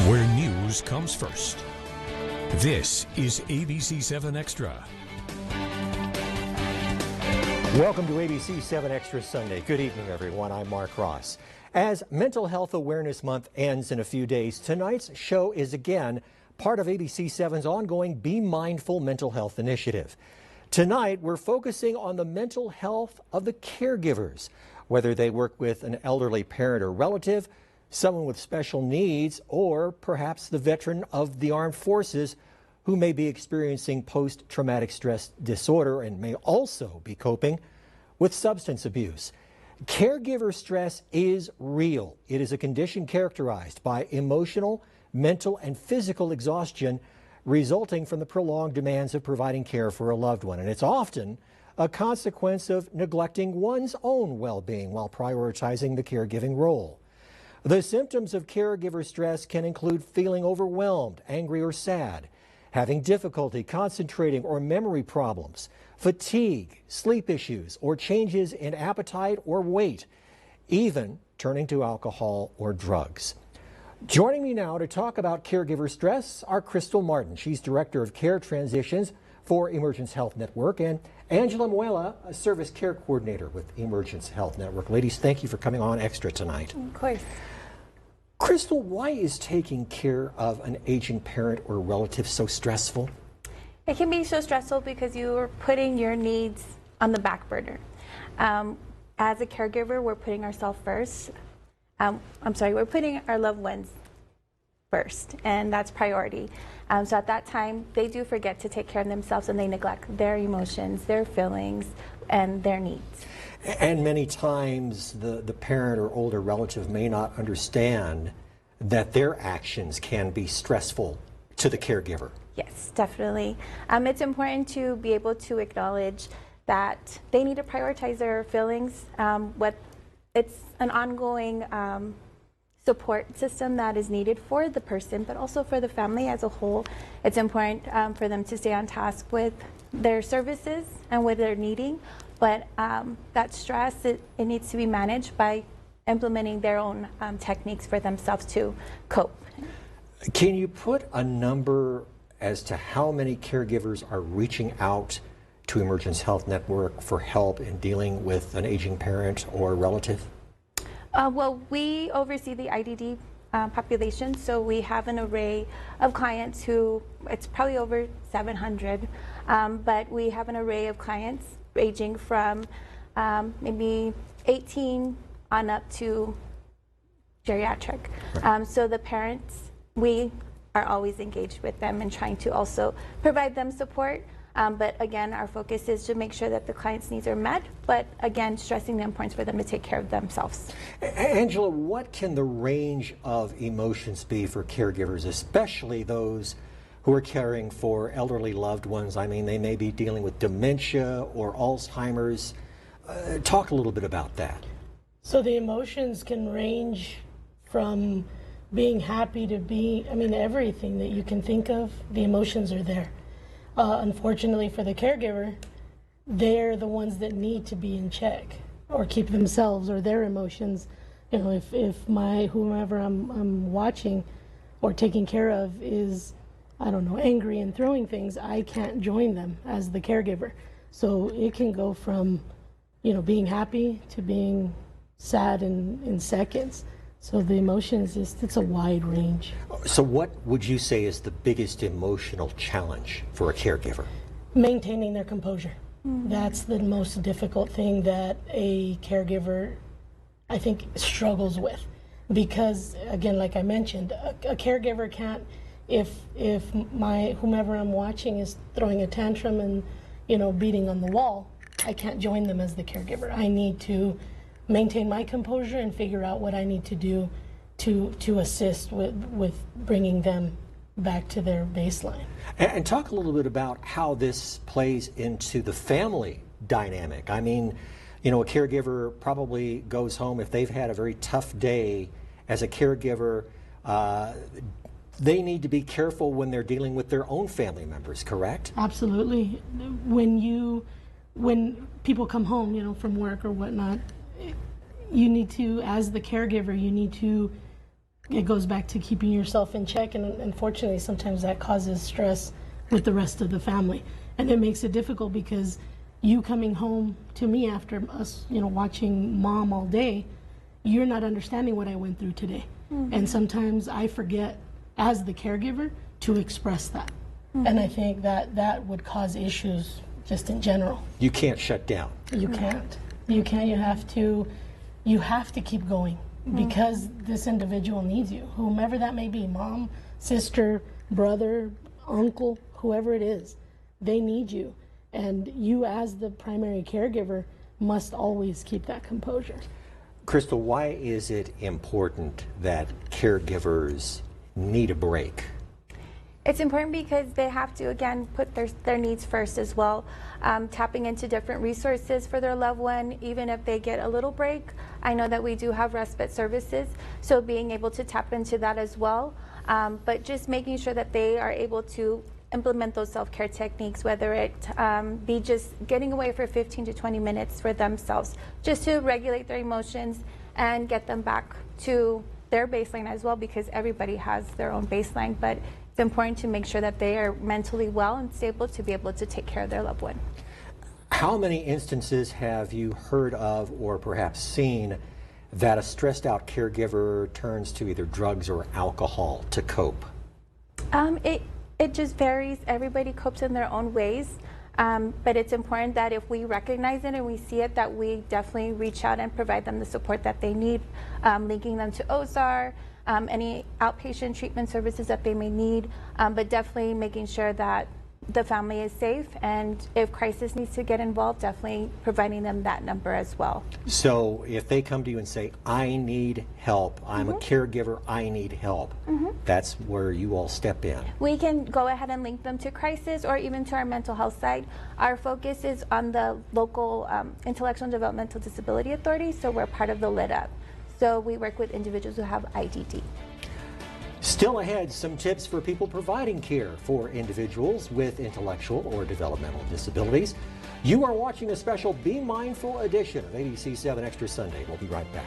Where news comes first. This is ABC-7 Extra. Welcome to ABC-7 Extra Sunday. Good evening, everyone. I'm Mark Ross. As Mental Health Awareness Month ends in a few days, tonight's show is again part of ABC-7's ongoing Be Mindful Mental Health initiative. Tonight, we're focusing on the mental health of the caregivers, whether they work with an elderly parent or relative, someone with special needs, or perhaps the veteran of the armed forces who may be experiencing post-traumatic stress disorder and may also be coping with substance abuse. Caregiver stress is real. It is a condition characterized by emotional, mental, and physical exhaustion resulting from the prolonged demands of providing care for a loved one. And it's often a consequence of neglecting one's own well-being while prioritizing the caregiving role. The symptoms of caregiver stress can include feeling overwhelmed, angry, or sad, having difficulty concentrating or memory problems, fatigue, sleep issues, or changes in appetite or weight, even turning to alcohol or drugs. Joining me now to talk about caregiver stress are Crystal Martin. She's Director of Care Transitions for Emergence Health Network, and Angela Muela, a Service Care Coordinator with Emergence Health Network. Ladies, thank you for coming on Extra tonight. Of course. Crystal, why is taking care of an aging parent or relative so stressful? It can be so stressful because you are putting your needs on the back burner. As a caregiver, we're putting ourselves first. We're putting our loved ones first, and that's priority. So at that time, they do forget to take care of themselves and they neglect their emotions, their feelings, and their needs. And many times the parent or older relative may not understand that their actions can be stressful to the caregiver. Yes, definitely. It's important to be able to acknowledge that they need to prioritize their feelings. It's an ongoing support system that is needed for the person, but also for the family as a whole. It's important for them to stay on task with their services and what they're needing, but that stress, it needs to be managed by implementing their own techniques for themselves to cope. Can you put a number as to how many caregivers are reaching out to Emergence Health Network for help in dealing with an aging parent or relative? Well, we oversee the IDD population, so we have an array of clients who, it's probably over 700, but we have an array of clients ranging from maybe 18 on up to geriatric. Right. So the parents, we are always engaged with them and trying to also provide them support. But again, our focus is to make sure that the client's needs are met, but again, stressing the importance for them to take care of themselves. Angela, what can the range of emotions be for caregivers, especially those who are caring for elderly loved ones? I mean, they may be dealing with dementia or Alzheimer's. Talk a little bit about that. So the emotions can range from being happy to everything that you can think of, the emotions are there. Unfortunately for the caregiver, they're the ones that need to be in check or keep themselves or their emotions. You know, if whomever I'm watching or taking care of is, I don't know, angry and throwing things, I can't join them as the caregiver. So it can go from, being happy to being sad in seconds. So the emotions, it's a wide range. So what would you say is the biggest emotional challenge for a caregiver? Maintaining their composure. That's the most difficult thing that a caregiver, I think, struggles with. Because, again, like I mentioned, a caregiver can't, if whomever I'm watching is throwing a tantrum and, beating on the wall, I can't join them as the caregiver. I need to maintain my composure and figure out what I need to do to assist with bringing them back to their baseline. And talk a little bit about how this plays into the family dynamic. I mean, a caregiver probably goes home if they've had a very tough day as a caregiver. They need to be careful when they're dealing with their own family members, correct? Absolutely. When people come home, from work or whatnot, you need to, as the caregiver, you need to it goes back to keeping yourself in check, and unfortunately sometimes that causes stress with the rest of the family, and it makes it difficult because you coming home to me after us, watching mom all day, you're not understanding what I went through today. And sometimes I forget as the caregiver to express that. And I think that would cause issues just in general. You can't shut down. You can't. You can't. You have to keep going because this individual needs you, whomever that may be, mom, sister, brother, uncle, whoever it is, they need you. And you as the primary caregiver must always keep that composure. Crystal, why is it important that caregivers need a break? It's important because they have to, again, put their needs first as well. Tapping into different resources for their loved one, even if they get a little break. I know that we do have respite services, so being able to tap into that as well. But just making sure that they are able to implement those self-care techniques, whether it be just getting away for 15 to 20 minutes for themselves, just to regulate their emotions and get them back to their baseline as well, because everybody has their own baseline, but it's important to make sure that they are mentally well and stable to be able to take care of their loved one. How many instances have you heard of or perhaps seen that a stressed out caregiver turns to either drugs or alcohol to cope? It just varies. Everybody copes in their own ways. But it's important that if we recognize it and we see it, that we definitely reach out and provide them the support that they need, linking them to OSAR, any outpatient treatment services that they may need, but definitely making sure that the family is safe, and if crisis needs to get involved, definitely providing them that number as well. So if they come to you and say, I need help, I'm a caregiver, I need help, that's where you all step in. We can go ahead and link them to crisis or even to our mental health side. Our focus is on the local Intellectual and Developmental Disability Authority, so we're part of the Lit Up. So we work with individuals who have IDD. Still ahead, some tips for people providing care for individuals with intellectual or developmental disabilities. You are watching a special Be Mindful edition of ABC-7 Extra Sunday. We'll be right back.